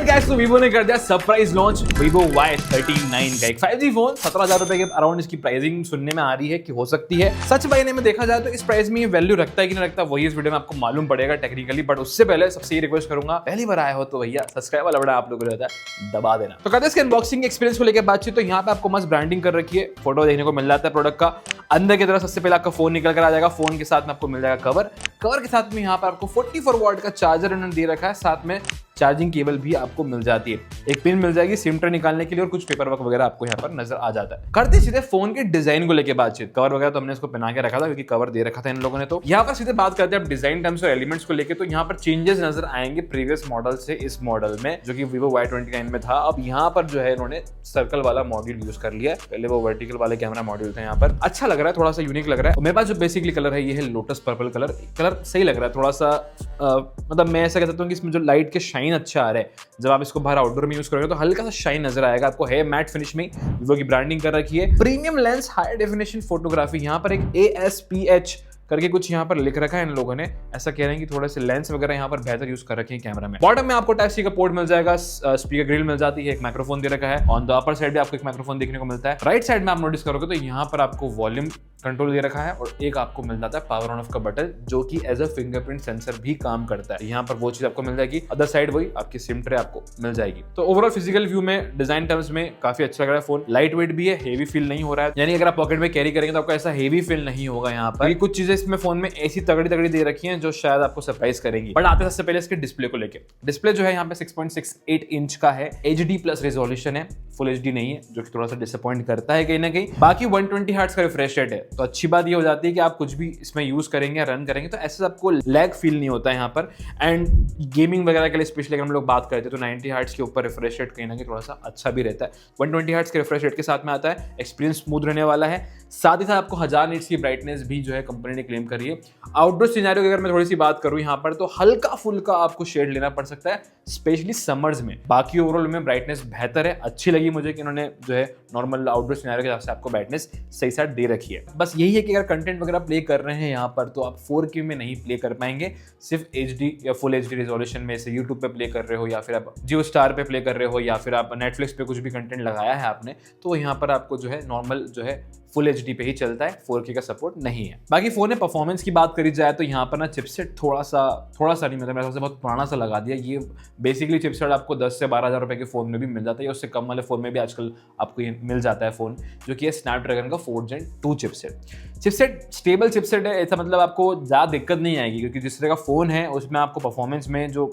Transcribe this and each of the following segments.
Alright guys, तो Vivo ने कर दिया सरप्राइज लॉन्च वीवो Y39 का एक 5G फोन। 17,000 रुपए के अराउंड इसकी प्राइसिंग सुनने में आ रही है कि हो सकती है। सच मायने में देखा जाए तो इस प्राइस में ये वैल्यू रखता है कि नहीं रखता, वही इस वीडियो में आपको मालूम पड़ेगा टेक्निकली। बट उससे पहले सबसे ये रिक्वेस्ट करूंगा, पहली बार आए हो तो भैया सब्सक्राइब वाला बटन आप लोगों को रहता है दबा देना। तो कहते हैं इसके अनबॉक्सिंग एक्सपीरियंस को लेकर बातचीत, तो यहाँ पे आपको मस्त ब्रांडिंग कर रखी है, फोटो देखने को मिल जाता है प्रोडक्ट का। अंदर की तरफ सबसे पहले आपका फोन निकल कर आ जाएगा, फोन के साथ में आपको मिल जाएगा कवर के साथ में यहाँ पर आपको 44 वॉट का चार्जर इन्होंने दे रखा है, साथ में चार्जिंग केबल भी आपको मिल जाती है, एक पिन मिल जाएगी सिम ट्रे निकालने के लिए और कुछ पेपर वर्क वगैरह आपको यहाँ पर नजर आ जाता है। करते सीधे फोन के डिजाइन को लेकर बातचीत। कवर वगैरह तो हमने इसको पहना के रखा था क्योंकि कवर दे रखा था इन लोगों ने। तो यहाँ पर सीधे बात करते हैं अब डिजाइन टर्म्स और एलिमेंट्स को लेकर। तो यहाँ पर चेंजेस नजर आएंगे प्रीवियस मॉडल से इस मॉडल में, जो कि वीवो Y29 में था। अब यहाँ पर जो है इन्होंने सर्कल वाला मॉड्यूल यूज कर लिया है, पहले वो वर्टिकल वाले कैमरा मॉड्यूल थे। यहाँ पर अच्छा लग रहा है, थोड़ा सा यूनिक लग रहा है। मेरे पास जो बेसिकली कलर है ये है लोटस पर्पल कलर सही लग रहा है थोड़ा सा। मतलब मैं ऐसा कह सकता हूँ कि इसमें जो लाइट के शाइन अच्छा आ रहा है, जब आप इसको बाहर आउटडोर में यूज करोगे तो हल्का सा शाइन नजर आएगा आपको। है मैट फिनिश में, वीवो की ब्रांडिंग कर रखी है। Premium lens high definition photography, यहाँ पर एक ASPH करके कुछ यहाँ पर लिख रखा है इन लोगों ने। ऐसा कह रहे हैं कि थोड़े से लेंस वगैरह यहाँ पर बेहतर यूज कर रखे हैं कैमरा में। बॉटम में आपको टाइप सी का पोर्ट मिल जाएगा, स्पीकर ग्रिल मिल जाती है, एक माइक्रोफोन दे रखा है। ऑन द अपर साइड भी आपको एक माइक्रोफोन देखने को मिलता है। राइट साइड में आप नोटिस करोगे तो यहाँ पर आपको वॉल्यूम कंट्रोल दे रखा है और एक आपको मिल जाता है पावर ऑन ऑफ का बटन, जो कि एज अ फिंगरप्रिंट सेंसर भी काम करता है। यहाँ पर वो चीज आपको मिल जाएगी। अदर साइड वही आपकी सिम ट्रे आपको मिल जाएगी। तो ओवरऑल फिजिकल व्यू में, डिजाइन टर्म्स में काफी अच्छा लग रहा है फोन। लाइट वेट भी है, हेवी फील नहीं हो रहा है। यानी अगर आप पॉकेट में कैरी करेंगे तो आपको ऐसा हेवी फील नहीं होगा। यहाँ पर कुछ चीजें इसमें फोन में ऐसी तगड़ी दे रखी हैं जो शायद आपको सरप्राइज करेंगी। बट आते सबसे पहले इसके डिस्प्ले को लेके। डिस्प्ले जो है यहाँ पे 6.68 इंच का है, HD प्लस रेजोल्यूशन है, फुल HD नहीं है, जो कि थोड़ा सा डिसअपॉइंट करता है कहीं ना कहीं। बाकी 120 हर्ट्ज का रिफ्रेश रेट है, तो अच्छी बात ये हो जाती है कि आप कुछ भी इसमें यूज करेंगे, रन करेंगे तो ऐसे आपको लैग फील नहीं होता है यहाँ पर। एंड गेमिंग वगैरह के लिए स्पेशली अगर हम लोग बात करते हैं तो 90 हर्ट्ज के ऊपर रिफ्रेश रेट कहीं ना कहीं थोड़ा सा अच्छा भी रहता है। 120 हर्ट्ज के रिफ्रेश रेट के साथ में आता है, एक्सपीरियंस स्मूथ रहने वाला है। साथ ही साथ आपको 1000 निट्स की ब्राइटनेस भी जो है कंपनी ने क्लेम करी है। आउटडोर सिनेरियो की अगर मैं थोड़ी सी बात करूं यहाँ पर, तो हल्का फुल्का आपको शेड लेना पड़ सकता है, स्पेशली समर्स में। बाकी ओवरऑल में ब्राइटनेस बेहतर है, अच्छी लगी मुझे कि उन्होंने जो है नॉर्मल आउटडोर सिनेरियो के हिसाब से आपको ब्राइटनेस सही साइड दे रखी है। बस यही है कि अगर कंटेंट वगैरह प्ले कर रहे हैं यहाँ पर तो आप 4K में नहीं प्ले कर पाएंगे, सिर्फ HD या फुल HD रेजोल्यूशन में से यूट्यूब पे प्ले कर रहे हो, या फिर आप जियो स्टार पे प्ले कर रहे हो, या फिर आप नेटफ्लिक्स पे कुछ भी कंटेंट लगाया है आपने, तो यहाँ पर आपको जो है नॉर्मल जो है फुल HD पे ही चलता है, 4K का सपोर्ट नहीं है। बाकी फोन में परफॉर्मेंस की बात करी जाए तो यहाँ पर ना चिपसेट थोड़ा सा नहीं, मतलब मेरे से बहुत पुराना सा लगा दिया। ये बेसिकली चिपसेट आपको 10 से 12 हज़ार रुपए के फोन में भी मिल जाता है, या उससे कम वाले फोन में भी आजकल आपको ये मिल जाता है फोन, जो कि है स्नैपड्रैगन का 4 Gen 2 चिपसेट स्टेबल चिपसेट है। ऐसा मतलब आपको ज़्यादा दिक्कत नहीं आएगी, क्योंकि जिस तरह का फोन है उसमें आपको परफॉर्मेंस में जो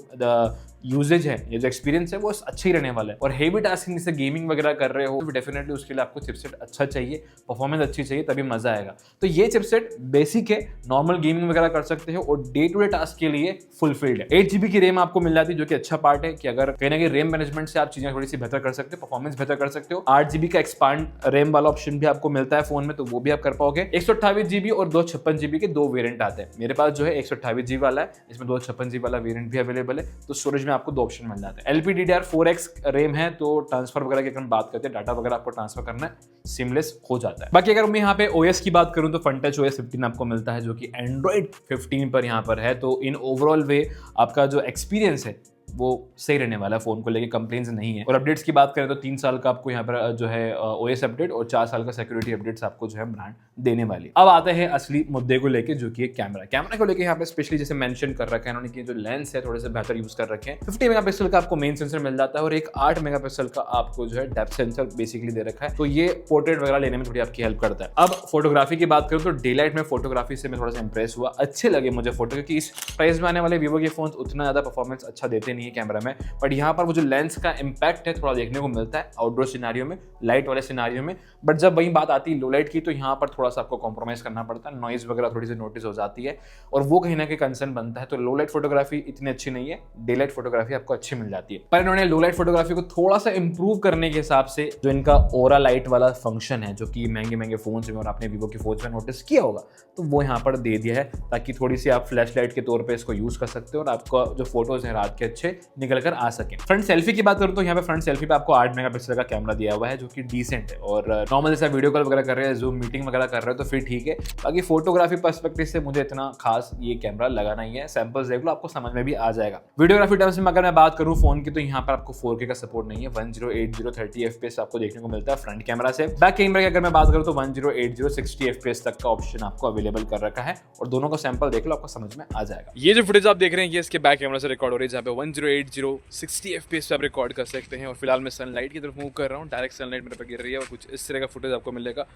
यूजेज है, ये जो एक्सपीरियंस है वो अच्छा ही रहने वाला है। और हेवी टास्किंग जैसे गेमिंग वगैरह कर रहे हो तो डेफिनेटली उसके लिए आपको चिपसेट अच्छा चाहिए, परफॉर्मेंस अच्छी चाहिए, तभी मजा आएगा। तो ये चिपसेट बेसिक है, नॉर्मल गेमिंग वगैरह कर सकते हो और डे टू डे टास्क के लिए फुलफिल्ड है। 8GB की रैम आपको मिल जाती है, जो कि अच्छा पार्ट है कि अगर कहीं ना कहीं रैम मैनेजमेंट से आप चीजें थोड़ी सी बेहतर कर सकते हो, परफॉर्मेंस बेहतर कर सकते हो। 8GB का एक्सपांड रैम वाला ऑप्शन भी आपको मिलता है फोन में, तो वो भी आप कर पाओगे। 128GB और 256GB के दो वेरिएंट आते हैं। मेरे पास जो है 128GB वाला है, इसमें 256GB वाला वेरिएंट भी अवेलेबल है। तो स्टोरेज में आपको दो ऑप्शन मिल जाते हैं। LPDDR4X रैम है, तो ट्रांसफर वगैरह की अगर बात करते हैं, डाटा वगैरह आपको ट्रांसफर करना है, सीमलेस हो जाता है। बाकी अगर मैं यहाँ पे OS की बात करूँ तो FunTouch OS 15 आपको मिलता है, जो कि Android 15 पर यहाँ पर है। तो इन ओवरऑल वे आपका जो एक्सपीरियंस है वो सही रहने वाला है, फोन को लेके कंप्लेंट्स नहीं है। और अपडेट्स की बात करें तो 3 साल का आपको यहाँ पर जो है OS अपडेट और 4 साल का सिक्योरिटी अपडेट्स आपको जो है ब्रांड देने वाली। अब आते हैं असली मुद्दे को लेके, जो कि कैमरा को लेके यहाँ पे स्पेशली जैसे मेंशन कर रखा है इन्होंने कि जो लेंस है थोड़े से बेहतर यूज कर रखे हैं। 50 मेगापिक्सल का आपको मेन सेंसर मिल जाता है और एक 8 मेगापिक्सल का आपको जो है डेप्थ सेंसर बेसिकली दे रखा है, तो ये पोर्ट्रेट वगैरह लेने में थोड़ी आपकी हेल्प करता है। अब फोटोग्राफी की बात करूँ तो डे लाइट में फोटोग्राफी से मैं थोड़ा सा इंप्रेस हुआ, अच्छे लगे मुझे फोटो, क्योंकि इस प्राइस में आने वाले वीवो के फोन उतना ज्यादा परफॉर्मेंस अच्छा देते नहीं है कैमरा में। बट यहाँ पर वो जो लेंस का इम्पैक्ट है थोड़ा देखने को मिलता है आउटडोर सिनेरियो में, लाइट वाले सिनेरियो में। बट जब वही बात आती है लो लाइट की, तो यहाँ पर थोड़ा सा आपको कॉम्प्रोमाइज करना पड़ता है, नॉइज वगैरह थोड़ी सी नोटिस हो जाती है और वो कहीं ना कहीं कंसर्न बनता है। तो लो लाइट फोटोग्राफी इतनी अच्छी नहीं है, डे लाइट फोटोग्राफी आपको अच्छी मिल जाती है। पर इन्होंने लो लाइट फोटोग्राफी को थोड़ा सा इंप्रूव करने के हिसाब से जो इनका ओरा लाइट वाला फंक्शन है, जो कि महंगे फोन में और आपने वीवो के फोन में नोटिस किया होगा, तो वो यहाँ पर दे दिया है, ताकि थोड़ी सी आप फ्लैश लाइट के तौर पर इसको यूज कर सकते हो और आपका जो फोटोज है रात के अच्छे निकल कर आ सके। फ्रंट सेल्फी की बात करूं तो यहाँ पे फ्रंट सेल्फी पे आपको 8 मेगापिक्सल का कैमरा दिया हुआ है जो कि डिसेंट है, और नॉर्मल जैसा वीडियो कॉल वगैरह कर रहे हैं, जूम मीटिंग वगैरह कर रहे हो तो फिर ठीक है। बाकी फोटोग्राफी पर्सपेक्टिव से मुझे इतना खास ये कैमरा लगा नहीं है, सैंपल्स देख लो आपको समझ में भी आ जाएगा। वीडियोग्राफी टर्म्स में अगर मैं बात करूं फोन की तो यहाँ पर आपको 4K का सपोर्ट नहीं है, 1080 30 FPS आपको देखने को मिलता है फ्रंट कैमरा से। बैक कैमरा की अगर मैं बात करूं तो 1080 60 FPS तक का ऑप्शन आपको अवेलेबल कर रखा है, और दोनों का सैंपल देख लो आपको समझ में आ जाएगा। ये जो फुटेज आप देख रहे हैं ये इसके बैक कैमरा से रिकॉर्ड हो रही है, जहाँ पे 1080 60 FPS पे आप रिकॉर्ड कर सकते हैं। और फिलहाल मैं सनलाइट की तरफ मूव कर रहा हूँ, डायरेक्ट सनलाइट मेरे पे गिर रही है और कुछ इस तरह का फुटेज आपको मिलेगा।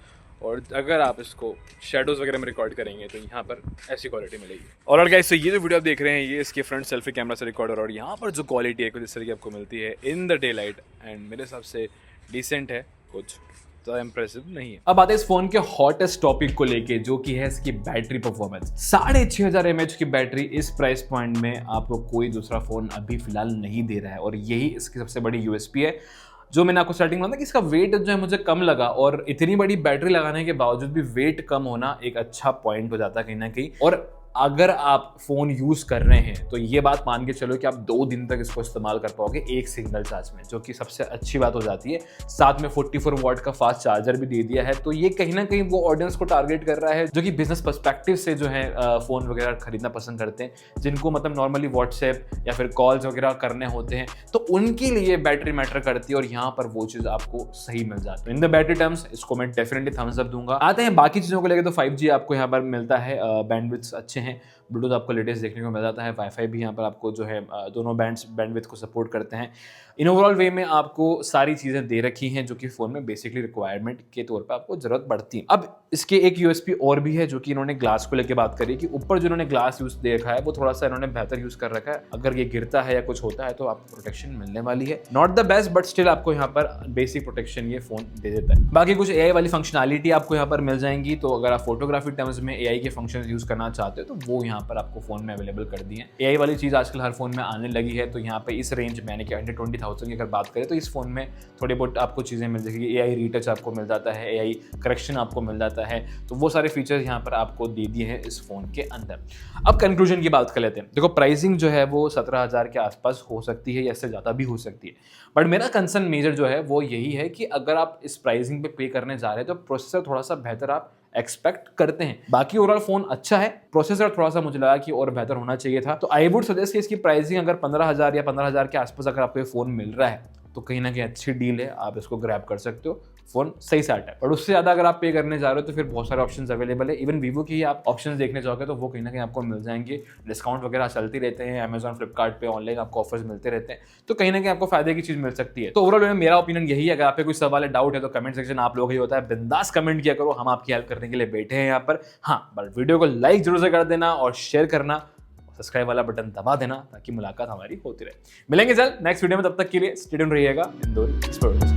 और अगर आप इसको शेडोज वगैरह में रिकॉर्ड करेंगे तो यहाँ पर ऐसी क्वालिटी मिलेगी। और गाइस, ये जो वीडियो आप देख रहे हैं ये इसके फ्रंट सेल्फी कैमरा से रिकॉर्ड हो रहा है, और यहाँ पर जो क्वालिटी है कुछ इस तरह की आपको मिलती है in the day light, and मेरे हिसाब से डिसेंट है, कुछ तो इम्प्रेसिव नहीं है। अब आते हैं इस फोन के हॉटेस्ट टॉपिक को लेके, जो कि है इसकी बैटरी परफॉर्मेंस। 6500 mAh की बैटरी इस प्राइस पॉइंट में आपको कोई दूसरा फोन अभी फिलहाल नहीं दे रहा है, और यही इसकी सबसे बड़ी यूएसपी है। जो मैंने आपको स्टार्टिंग में बताया कि इसका वेट जो है मुझे कम लगा, और इतनी बड़ी बैटरी लगाने के बावजूद भी वेट कम होना एक अच्छा पॉइंट हो जाता है कहीं ना कहीं। और अगर आप फोन यूज कर रहे हैं तो ये बात मान के चलो कि आप 2 दिन तक इसको इस्तेमाल कर पाओगे एक सिंगल चार्ज में, जो कि सबसे अच्छी बात हो जाती है। साथ में 44 वॉट का फास्ट चार्जर भी दे दिया है, तो ये कहीं ना कहीं वो ऑडियंस को टारगेट कर रहा है जो कि बिजनेस पर्सपेक्टिव से जो है फोन वगैरह खरीदना पसंद करते हैं, जिनको मतलब नॉर्मली व्हाट्सएप या फिर कॉल्स वगैरह करने होते हैं, तो उनके लिए बैटरी मैटर करती है, और यहाँ पर वो चीज आपको सही मिल जाती है। इन द बैटरी टर्म्स इसको मैं डेफिनेटली थम्स अप दूंगा। आते हैं बाकी चीजों को लेकर, तो 5G आपको यहाँ पर मिलता है, बैंडविड्थ अच्छे हैं, ब्लूटूथ आपको लेटेस्ट देखने को मिल जाता है, वाईफाई भी यहाँ पर आपको जो है दोनों बैंडविड्थ को सपोर्ट करते हैं। इन ओवरऑल वे में आपको सारी चीज़ें दे रखी हैं जो कि फ़ोन में बेसिकली रिक्वायरमेंट के तौर पे आपको ज़रूरत पड़ती है। अब इसके एक यूएसपी और भी है जो कि इन्होंने ग्लास को लेकर बात करी, कि ऊपर जो इन्होंने ग्लास यूज़ दे रखा है वो थोड़ा सा इन्होंने बेहतर यूज़ कर रखा है। अगर ये गिरता है या कुछ होता है तो आपको प्रोटेक्शन मिलने वाली है। Not the best but still आपको यहाँ पर बेसिक प्रोटेक्शन ये फ़ोन दे देता है। बाकी कुछ एआई वाली फंक्शनैलिटी आपको यहाँ पर मिल जाएंगी, तो अगर आप फोटोग्राफी टर्म्स में एआई के फंक्शन यूज़ करना चाहते हो तो वो यहाँ पर आपको फ़ोन में अवेलेबल कर दी है। एआई वाली चीज़ आजकल हर फोन में आने लगी है, तो यहाँ पे इस रेंज में यानी कि 120,000 की अगर बात करें तो इस फोन में थोड़ी बहुत आपको चीज़ें मिल जाएगी। एआई रीटच आपको मिल जाता है, एआई करेक्शन आपको मिल जाता है, तो वो सारे फीचर्स यहाँ पर आपको दे दिए हैं इस फोन के अंदर। अब कंक्लूजन की बात कर लेते हैं। देखो, प्राइसिंग जो है वो 17,000 के आसपास हो सकती है या इससे ज़्यादा भी हो सकती है, बट मेरा कंसर्न मेजर जो है वो यही है कि अगर आप इस प्राइसिंग पे करने जा रहे हैं तो प्रोसेसर थोड़ा सा बेहतर आप एक्सपेक्ट करते हैं। बाकी ओवरऑल फोन अच्छा है, प्रोसेसर थोड़ा सा मुझे लगा कि और बेहतर होना चाहिए था। तो आई वुड सजेस्ट कि इसकी प्राइसिंग अगर 15,000 या 15,000 के आसपास अगर आपको ये फोन मिल रहा है तो कहीं ना कहीं अच्छी डील है, आप इसको ग्रैब कर सकते हो, फोन सही सेट है। और उससे ज़्यादा अगर आप पे करने जा रहे हो तो फिर बहुत सारे ऑप्शंस अवेलेबल है। इवन वीवो की ही आप ऑप्शंस देखने जाओगे तो वो कहीं ना कहीं आपको मिल जाएंगे, डिस्काउंट वगैरह चलती रहते हैं, अमेजॉन फ्लिपकार्ट पे ऑनलाइन आपको ऑफर्स मिलते रहते हैं, तो कहीं ना कहीं आपको फायदे की चीज़ मिल सकती है। तो ओवरऑल मेरा ओपिनियन यही है। अगर आप पे कोई सवाल है, डाउट है तो कमेंट सेक्शन आप लोग ही होता है, बिंदास कमेंट किया करो, हम आपकी हेल्प करने के लिए बैठे हैं यहाँ पर। हाँ, बट वीडियो को लाइक जरूर से कर देना और शेयर करना, सब्सक्राइब वाला बटन दबा देना ताकि मुलाकात हमारी होती रहे। मिलेंगे जल्द नेक्स्ट वीडियो में, तब तक के लिए स्टे ट्यून्ड रहिएगा इंदौर एक्सप्लोरर्स।